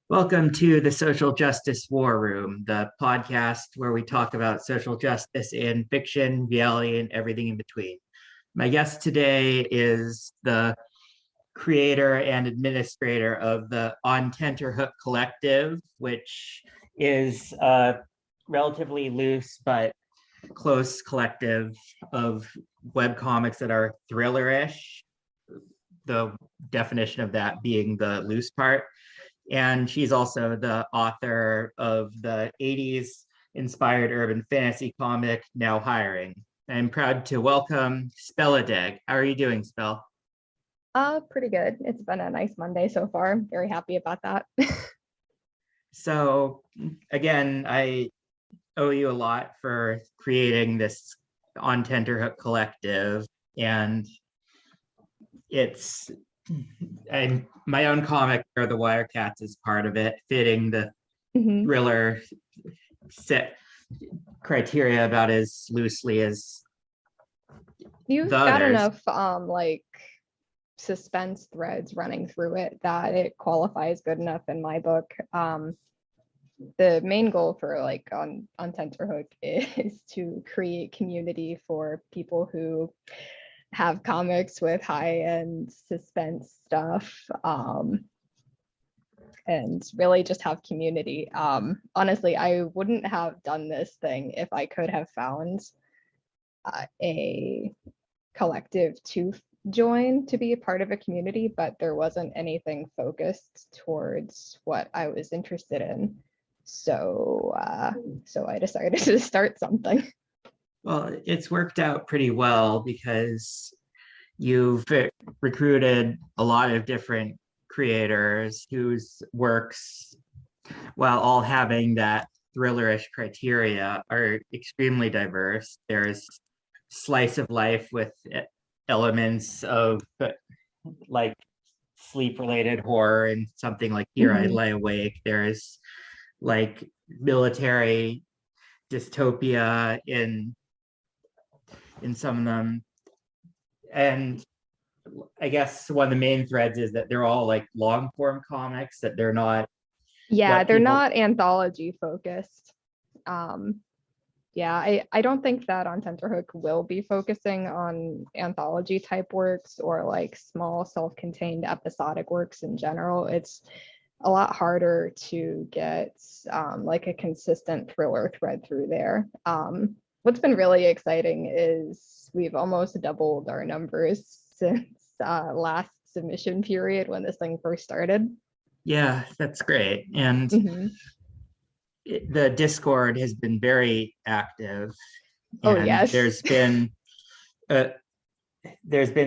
Welcome to the Social Justice War Room, the podcast where we talk about social justice in fiction, reality, and everything in between. My guest today is the creator and administrator of the Ontenterhook Collective, which is a relatively loose but close collective of webcomics that are thriller-ish, the definition of that being the loose part. And she's also the author of the 80s inspired urban fantasy comic, Now Hiring. I'm proud to welcome Spelledeg. How are you doing, Spell? Pretty good. It's been a nice Monday so far. I'm very happy about that. So again, I owe you a lot for creating this Ontenterhook Collective. And it's my own comic, We Are The Wirecats, is part of it, fitting the thriller set criteria about as loosely as You've the got others. enough like suspense threads running through it that it qualifies good enough in my book. The main goal for like on Tenterhook is to create community for people who have comics with high-end suspense stuff, and really just have community. Honestly, I wouldn't have done this thing if I could have found a collective to join to be a part of a community, but there wasn't anything focused towards what I was interested in. So I decided to start something. Well, it's worked out pretty well because you've recruited a lot of different creators whose works, while all having that thrillerish criteria, are extremely diverse. There's slice of life with elements of like sleep-related horror and something like Here I Lay Awake. There's like military dystopia in some of them. And I guess one of the main threads is that they're all like long form comics, that they're not. Yeah, they're not anthology focused. Yeah, I don't think that Ontenterhook will be focusing on anthology type works or like small self-contained episodic works in general. It's a lot harder to get like a consistent thriller thread through there. What's been really exciting is we've almost doubled our numbers since last submission period when this thing first started. Yeah, that's great. And the Discord has been very active. Oh, and yes. There's been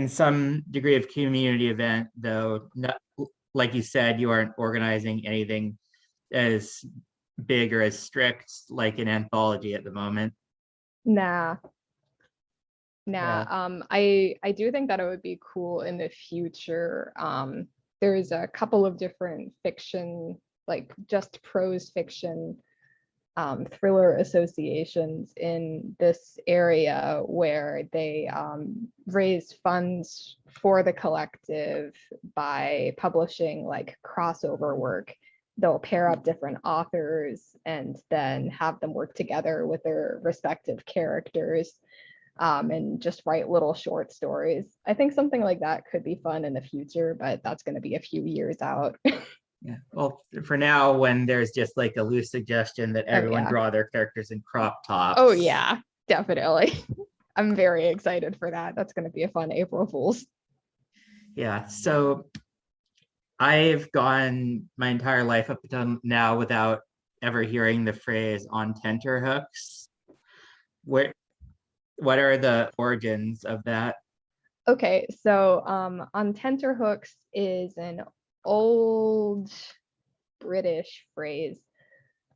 some degree of community event, though not, like you said, you aren't organizing anything as big or as strict like an anthology at the moment. Nah. Yeah. I do think that it would be cool in the future. There's a couple of different fiction, like just prose fiction thriller associations in this area where they raise funds for the collective by publishing like crossover work. They'll pair up different authors and then have them work together with their respective characters and just write little short stories. I think something like that could be fun in the future, but that's going to be a few years out. Yeah. Well, for now, when there's just like a loose suggestion that everyone draw their characters in crop tops. Oh yeah, definitely. I'm very excited for that. That's going to be a fun April Fool's. Yeah. So I've gone my entire life up until now without ever hearing the phrase on tenterhooks. What are the origins of that? Okay, so on tenterhooks is an old British phrase,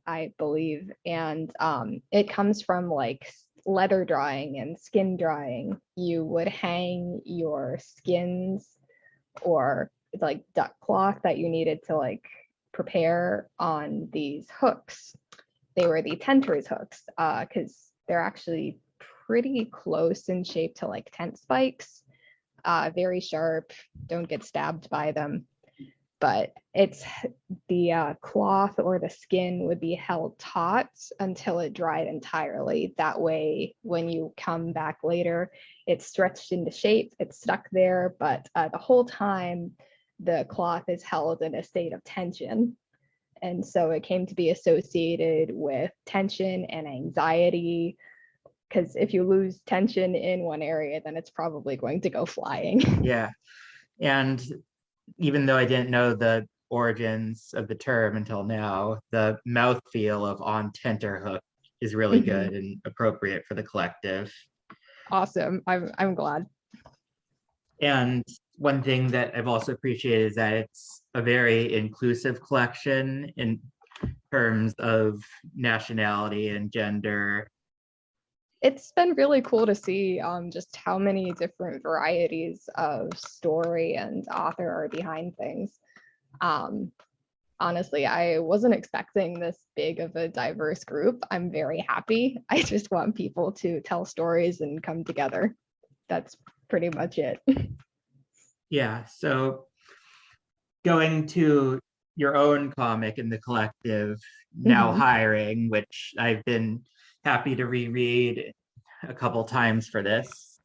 I believe, and it comes from like leather drying and skin drying. You would hang your skins or like duck cloth that you needed to like prepare on these hooks. They were the tenter's hooks because they're actually pretty close in shape to like tent spikes. Very sharp, don't get stabbed by them. but it's the cloth or the skin would be held taut until it dried entirely. That way, when you come back later, it's stretched into shape, it's stuck there, but the whole time the cloth is held in a state of tension. And so it came to be associated with tension and anxiety, because if you lose tension in one area, then it's probably going to go flying. Yeah. And even though I didn't know the origins of the term until now, the mouthfeel of Ontenterhook is really good and appropriate for the collective. Awesome. I'm glad. And one thing that I've also appreciated is that it's a very inclusive collection in terms of nationality and gender. It's been really cool to see just how many different varieties of story and author are behind things. Honestly, I wasn't expecting this big of a diverse group. I'm very happy. I just want people to tell stories and come together. That's pretty much it. Yeah, so going to your own comic in the collective, Now Hiring, which I've been happy to reread a couple times for this.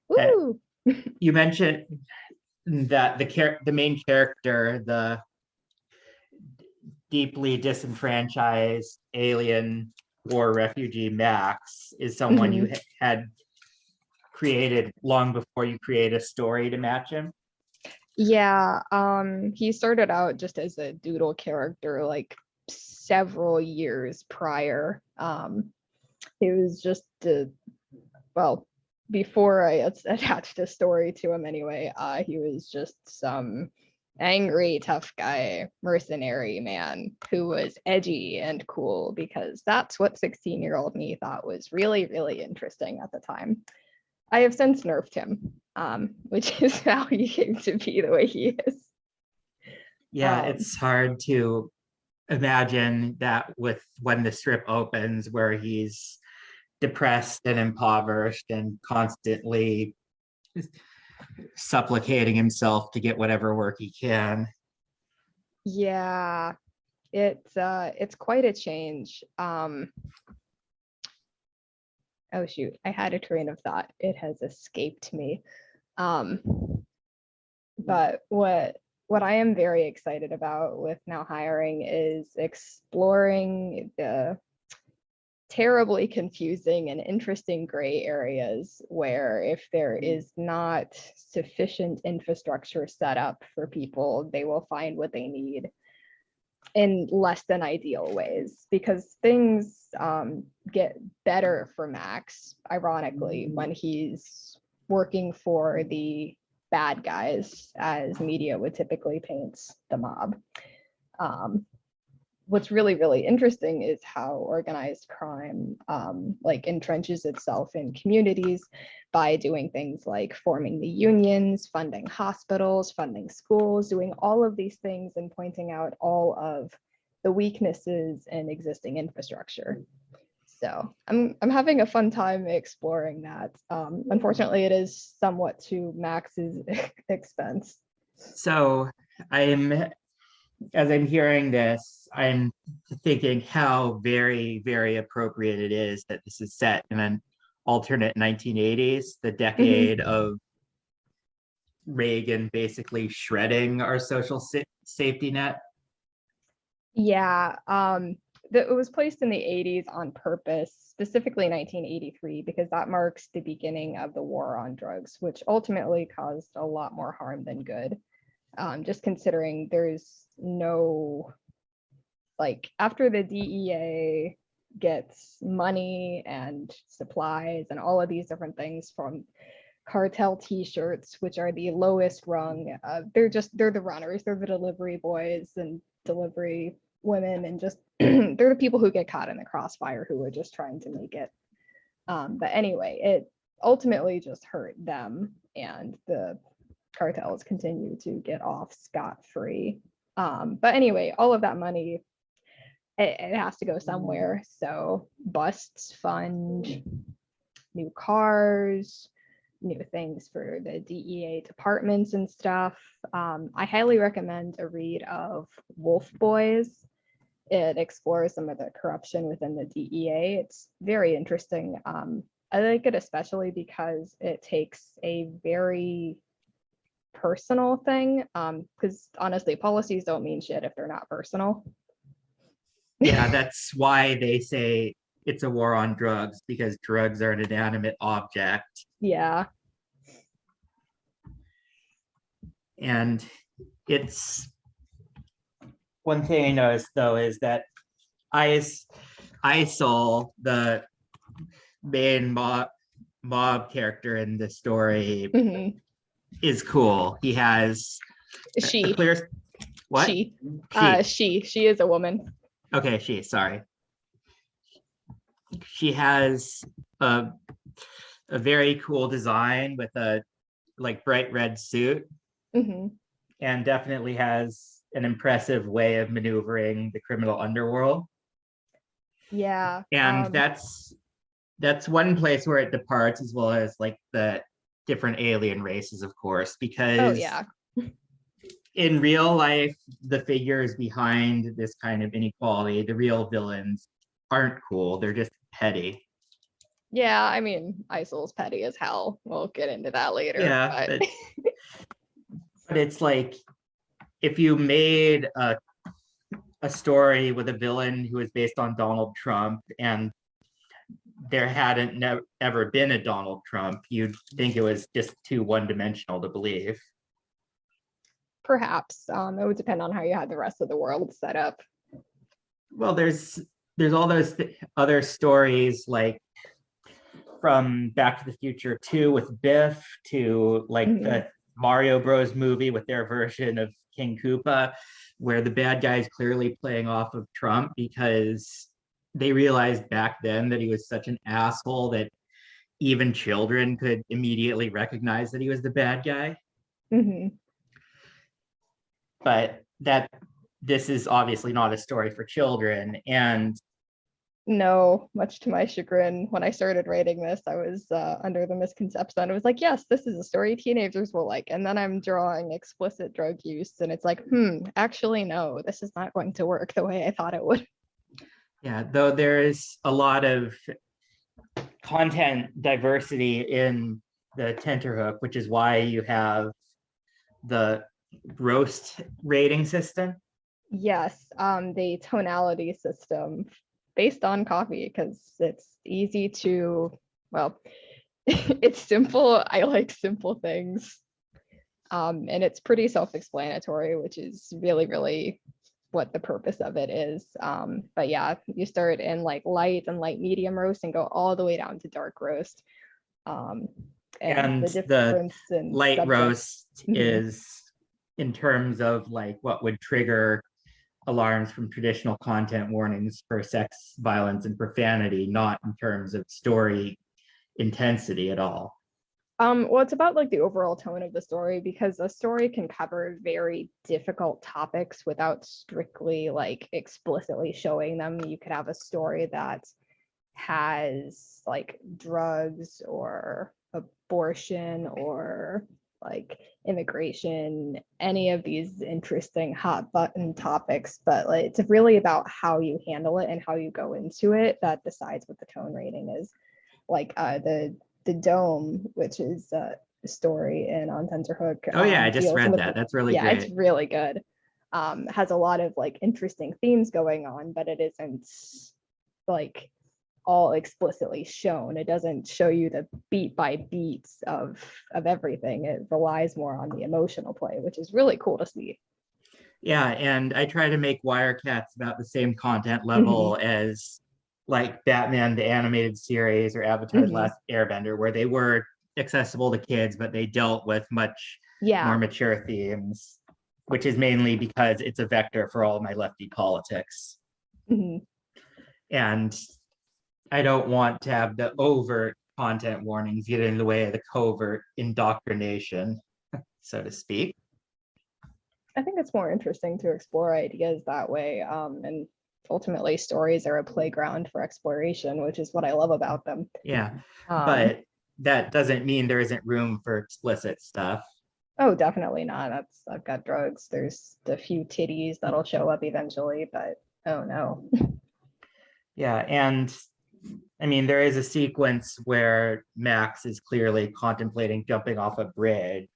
Woo! You mentioned that the main character, the deeply disenfranchised alien war refugee Max, is someone you had created long before you create a story to match him. Yeah, he started out just as a doodle character like several years prior. He was just well, before I attached a story to him anyway, he was just some angry, tough guy, mercenary man who was edgy and cool, because that's what 16-year-old me thought was really, really interesting at the time. I have since nerfed him, which is how he came to be the way he is. Yeah, it's hard to imagine that with when the strip opens where he's depressed and impoverished and constantly supplicating himself to get whatever work he can. Yeah, it's quite a change. Oh shoot, I had a train of thought. It has escaped me. But what I am very excited about with Now Hiring is exploring the terribly confusing and interesting gray areas where if there is not sufficient infrastructure set up for people, they will find what they need in less than ideal ways, because things get better for Max, ironically, when he's working for the bad guys, as media would typically paint the mob. What's really, really interesting is how organized crime like entrenches itself in communities by doing things like forming the unions, funding hospitals, funding schools, doing all of these things and pointing out all of the weaknesses in existing infrastructure. So I'm having a fun time exploring that. Unfortunately, it is somewhat to Max's expense. So as I'm hearing this, I'm thinking how very, very appropriate it is that this is set in an alternate 1980s, the decade of Reagan basically shredding our social safety net. Yeah, it was placed in the 80s on purpose, specifically 1983, because that marks the beginning of the war on drugs, which ultimately caused a lot more harm than good. Just considering there's no, like, after the DEA gets money and supplies and all of these different things from cartel t-shirts, which are the lowest rung, they're the runners, they're the delivery boys and delivery women, and just they're the people who get caught in the crossfire who are just trying to make it. But anyway, it ultimately just hurt them, and the cartels continue to get off scot-free. But anyway, all of that money, it has to go somewhere. So busts fund new cars, new things for the DEA departments and stuff. I highly recommend a read of Wolf Boys. It explores some of the corruption within the DEA. It's very interesting. I like it especially because it takes a very personal thing, because honestly, policies don't mean shit if they're not personal. Yeah, that's why they say it's a war on drugs, because drugs are an inanimate object. Yeah. And it's one thing I noticed though is that Isol, the main mob character in the story, Mhm. is cool. He has a She. clear what? She is a woman. Okay, sorry. She has a very cool design with a like bright red suit, Mhm. and definitely has an impressive way of maneuvering the criminal underworld. Yeah. And that's one place where it departs, as well as like the different alien races, of course, because Oh yeah. in real life, the figures behind this kind of inequality, the real villains, aren't cool. They're just petty. Yeah, I mean, Isol's petty as hell. We'll get into that later. Yeah, But but it's like if you made a story with a villain who is based on Donald Trump, and there hadn't ever been a Donald Trump, you'd think it was just too one-dimensional to believe. perhaps it would depend on how you had the rest of the world set up. Well, there's all those other stories, like from Back to the Future 2 with Biff, to like the Mario Bros movie with their version of King Koopa, where the bad guy is clearly playing off of Trump because they realized back then that he was such an asshole that even children could immediately recognize that he was the bad guy. Mm-hmm. But that this is obviously not a story for children. And no, much to my chagrin, when I started writing this, I was under the misconception. I was like, yes, this is a story teenagers will like. And then I'm drawing explicit drug use, and it's like, actually, no, this is not going to work the way I thought it would. Yeah, though there is a lot of content diversity in the Tenterhook, which is why you have the roast rating system. Yes, the tonality system based on coffee, because it's easy to, well, it's simple. I like simple things. And it's pretty self-explanatory, which is really, really what the purpose of it is. But yeah, you start in like light and light medium roast and go all the way down to dark roast. And the difference in light subject. roast is in terms of like what would trigger alarms from traditional content warnings for sex, violence, and profanity, not in terms of story intensity at all. Well, it's about like the overall tone of the story, because a story can cover very difficult topics without strictly like explicitly showing them. You could have a story that has like drugs or abortion or like immigration, any of these interesting hot button topics, but like, it's really about how you handle it and how you go into it that decides what the tone rating is. Like the Dome, which is a story in Ontenterhook. Oh yeah, I just read that. That's really great. It's really good. Has a lot of like interesting themes going on, but it isn't like all explicitly shown. It doesn't show you the beat by beats of everything. It relies more on the emotional play, which is really cool to see. Yeah, and I try to make Wirecats about the same content level as like Batman the Animated Series or Avatar's Last Airbender, where they were accessible to kids, but they dealt with much more mature themes, which is mainly because it's a vector for all my lefty politics. And I don't want to have the overt content warnings get in the way of the covert indoctrination, so to speak. I think it's more interesting to explore ideas that way. And ultimately, stories are a playground for exploration, which is what I love about them. Yeah, but that doesn't mean there isn't room for explicit stuff. Oh, definitely not. I've got drugs. There's a few titties that'll show up eventually, but oh no. Yeah, and I mean, there is a sequence where Max is clearly contemplating jumping off a bridge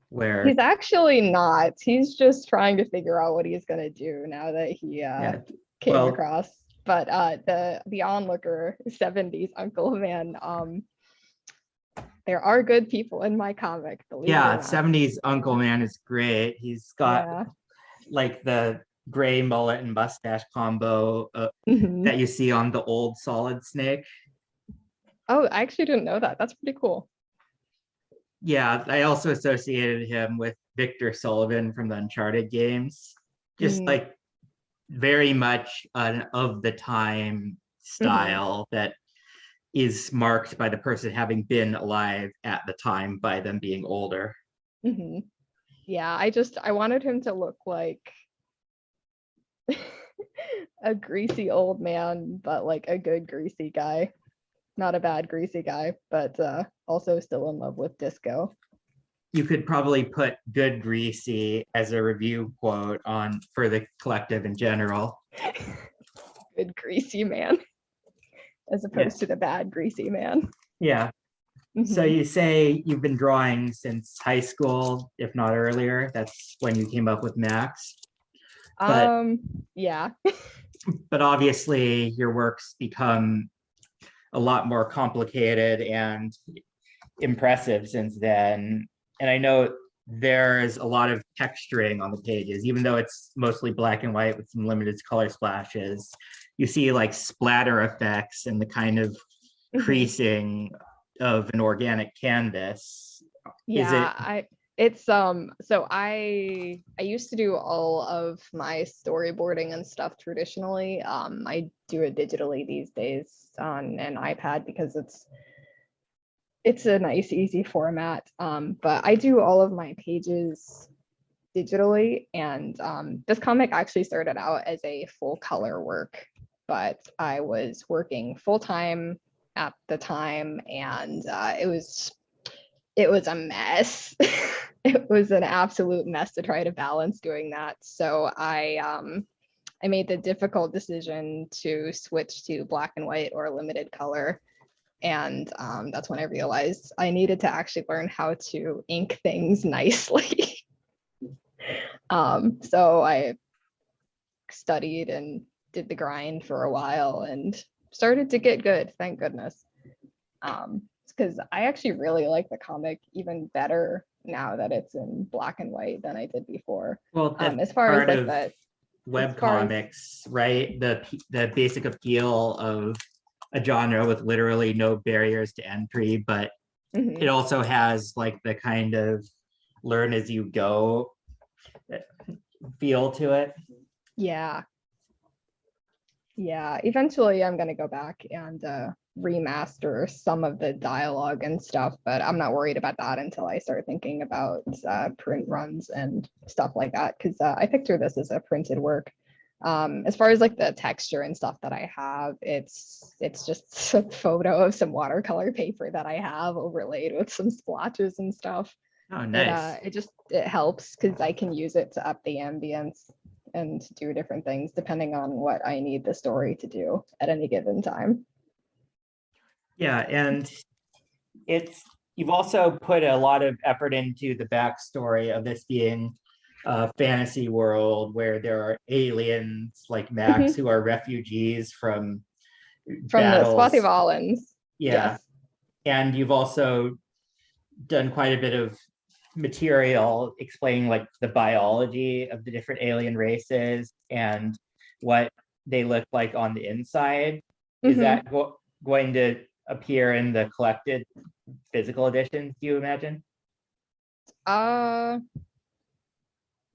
where, He's actually not. He's just trying to figure out what he's gonna do now that he yeah, came well, across. But the onlooker, 70s Uncle Man, there are good people in my comic, believe it or yeah, not. 70s Uncle Man is great. He's got Yeah. like the gray mullet and mustache combo Mhm. that you see on the old Solid Snake. Oh, I actually didn't know that. That's pretty cool. Yeah, I also associated him with Victor Sullivan from the Uncharted games. Just Mm. like very much an of the time Mhm. style that is marked by the person having been alive at the time by them being older. Mhm. Yeah, I wanted him to look like a greasy old man, but like a good greasy guy. Not a bad greasy guy, but also still in love with disco. You could probably put good greasy as a review quote on for the collective in general. Good greasy man, as Yeah. opposed to the bad greasy man. Yeah. So Mhm. you say you've been drawing since high school, if not earlier. That's when you came up with Max. But Um, yeah. but obviously your work's become a lot more complicated and impressive since then. And I know there's a lot of texturing on the pages, even though it's mostly black and white with some limited color splashes. You see like splatter effects and the kind of Mhm. creasing of an organic canvas. Is Yeah, it I used to do all of my storyboarding and stuff traditionally. I do it digitally these days on an iPad because it's a nice, easy format. But I do all of my pages digitally, and this comic actually started out as a full color work, but I was working full time at the time, and it was a mess. It was an absolute mess to try to balance doing that. So I made the difficult decision to switch to black and white or limited color. And that's when I realized I needed to actually learn how to ink things nicely. So I studied and did the grind for a while and started to get good, thank goodness. Because I actually really like the comic even better now that it's in black and white than I did before. well, that's As far as part like of the as far as webcomics, right? The basic appeal of a genre with literally no barriers to entry, but it mhm. also has like the kind of learn as you go feel to it. Yeah, yeah, eventually I'm gonna go back and remaster some of the dialogue and stuff, but I'm not worried about that until I start thinking about print runs and stuff like that, because I picture this as a printed work. As far as like the texture and stuff that I have, it's just a photo of some watercolor paper that I have overlaid with some splotches and stuff. Oh, nice. It helps because I can use it to up the ambience and do different things depending on what I need the story to do at any given time. Yeah, and it's you've also put a lot of effort into the backstory of this being a fantasy world where there are aliens like Max Mhm. who are refugees from From the Swathi battles. Valens. Yeah, Yes. and you've also done quite a bit of material explaining like the biology of the different alien races and what they look like on the inside. Is Hmm. that going to appear in the collected physical editions, do you imagine? Uh,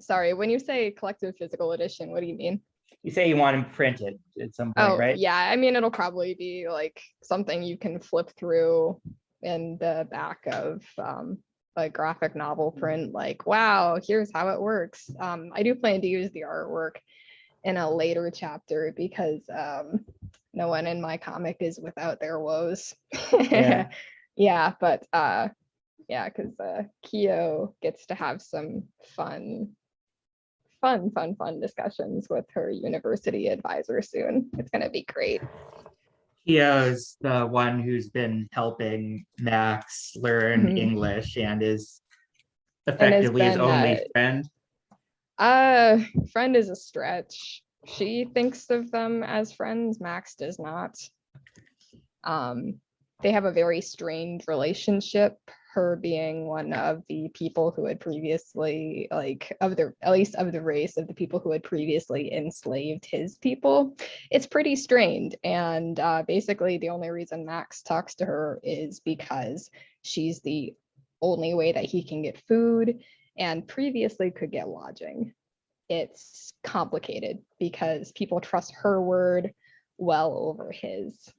Sorry, when you say collective physical edition, what do you mean? You say you want to print it at some point, Oh, right? yeah. I mean, it'll probably be like something you can flip through in the back of a graphic novel print. Like, wow, here's how it works. I do plan to use the artwork in a later chapter because no one in my comic is without their woes. Yeah. Yeah, but yeah, because Kyo gets to have some fun discussions with her university advisor soon. It's gonna be great. Kyo's the one who's been helping Max learn Mhm. English and is And has effectively his been only friend. friend is a stretch. She thinks of them as friends. Max does not. They have a very strained relationship, her being one of the people who had previously, like, of the, at least of the race of the people who had previously enslaved his people. It's pretty strained, and basically the only reason Max talks to her is because she's the only way that he can get food and previously could get lodging. It's complicated because people trust her word well over his.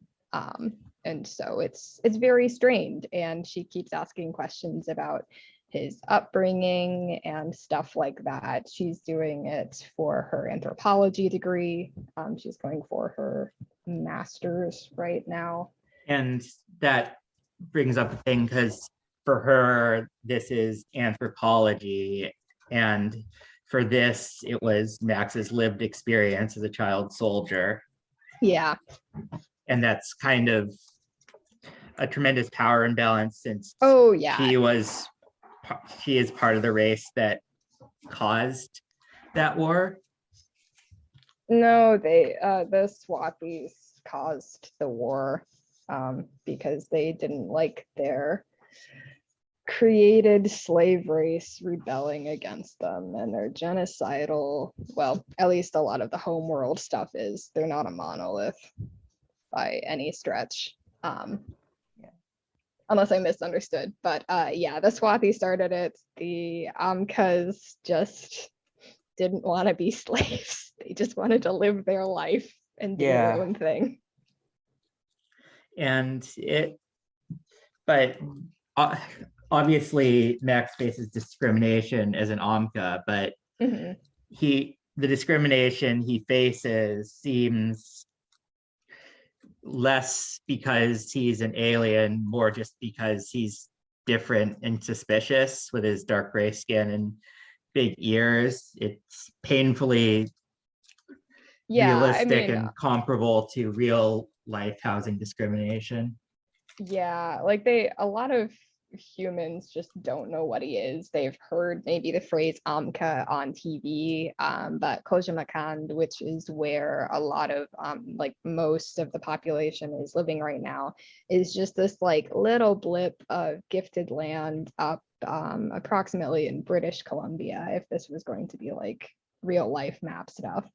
And so it's very strained, and she keeps asking questions about his upbringing and stuff like that. She's doing it for her anthropology degree. She's going for her master's right now. And that brings up a thing because for her, this is anthropology. And for this, it was Max's lived experience as a child soldier. Yeah. And that's kind of a tremendous power imbalance since Oh yeah. she is part of the race that caused that war. No, they the Swathis caused the war because they didn't like their created slave race rebelling against them, and they're genocidal. Well, at least a lot of the homeworld stuff is. They're not a monolith by any stretch. Unless I misunderstood. But yeah, the Swathi started it. The Amkas just didn't want to be slaves. They just wanted to live their life and do their own thing. And but obviously Max faces discrimination as an Amka, but the discrimination he faces seems less because he's an alien, more just because he's different and suspicious with his dark gray skin and big ears. It's painfully realistic and comparable to real life housing discrimination. Yeah, like a lot of humans just don't know what he is. They've heard maybe the phrase Amka on TV, but Kojimakand, which is where a lot of like most of the population is living right now, is just this like little blip of gifted land up approximately in British Columbia, if this was going to be like real life map stuff.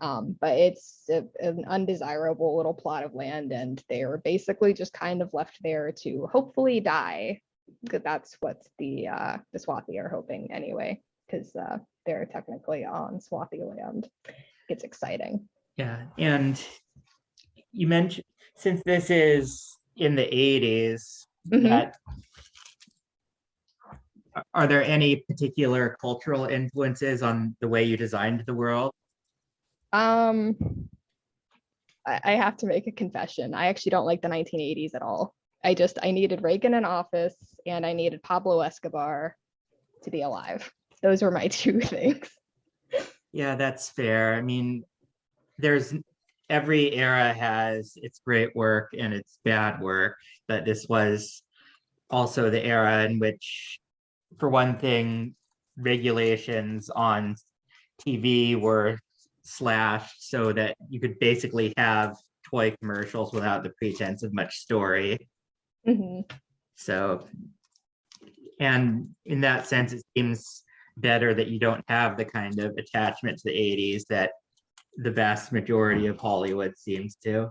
But it's an undesirable little plot of land, and they're basically just kind of left there to hopefully die. Because that's what the Swathi are hoping anyway, because they're technically on Swathi land. It's exciting. Yeah, and you mentioned, since this is in the 80s, that are there any particular cultural influences on the way you designed the world? I have to make a confession. I actually don't like the 1980s at all. I needed Reagan in office, and I needed Pablo Escobar to be alive. Those were my two things. Yeah, that's fair. I mean, every era has its great work and its bad work, but this was also the era in which, for one thing, regulations on TV were slashed so that you could basically have toy commercials without the pretense of much story. So, and in that sense, it seems better that you don't have the kind of attachment to the 80s that the vast majority of Hollywood seems to.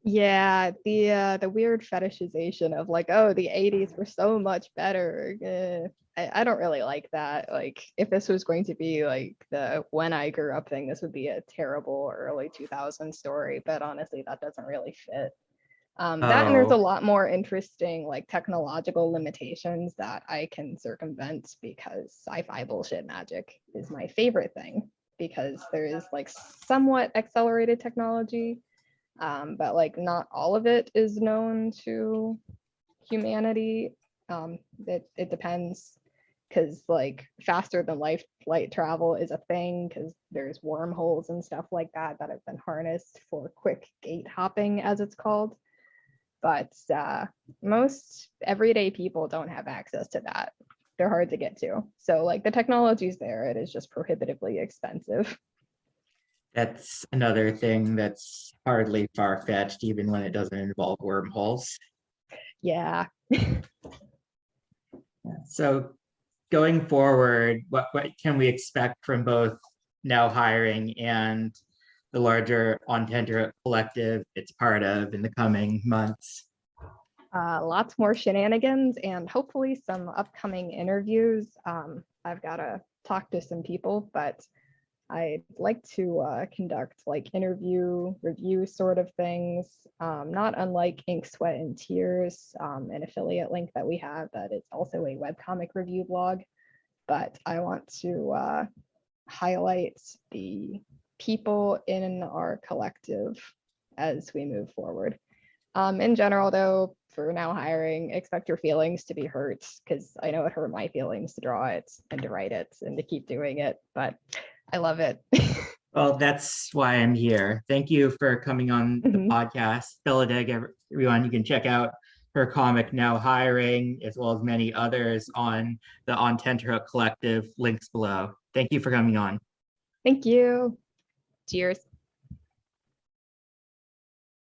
Yeah, the weird fetishization of like, oh, the 80s were so much better. I don't really like that. Like, if this was going to be like the when I grew up thing, this would be a terrible early 2000s story. But honestly, that doesn't really fit. That, and there's a lot more interesting like technological limitations that I can circumvent because sci-fi bullshit magic is my favorite thing. because there is like somewhat accelerated technology, but like not all of it is known to humanity. It depends, because like faster than light travel is a thing, because there's wormholes and stuff like that that have been harnessed for quick gate hopping, as it's called. But most everyday people don't have access to that. They're hard to get to. So like the technology's there, it is just prohibitively expensive. That's another thing that's hardly far-fetched, even when it doesn't involve wormholes. Yeah. So going forward, what can we expect from both Now Hiring and the larger Ontenterhook Collective it's part of in the coming months? Lots more shenanigans and hopefully some upcoming interviews. I've got to talk to some people, but I'd like to conduct like interview review sort of things, not unlike Ink, Sweat, and Tears, an affiliate link that we have that is also a webcomic review blog. But I want to highlight the people in our collective as we move forward. In general, though, for Now Hiring, expect your feelings to be hurt, because I know it hurt my feelings to draw it and to write it and to keep doing it, but I love it. Well, that's why I'm here. Thank you for coming on the podcast. Spelledeg, everyone, you can check out her comic Now Hiring, as well as many others on the Ontenterhook Collective, links below. Thank you for coming on. Thank you. Cheers.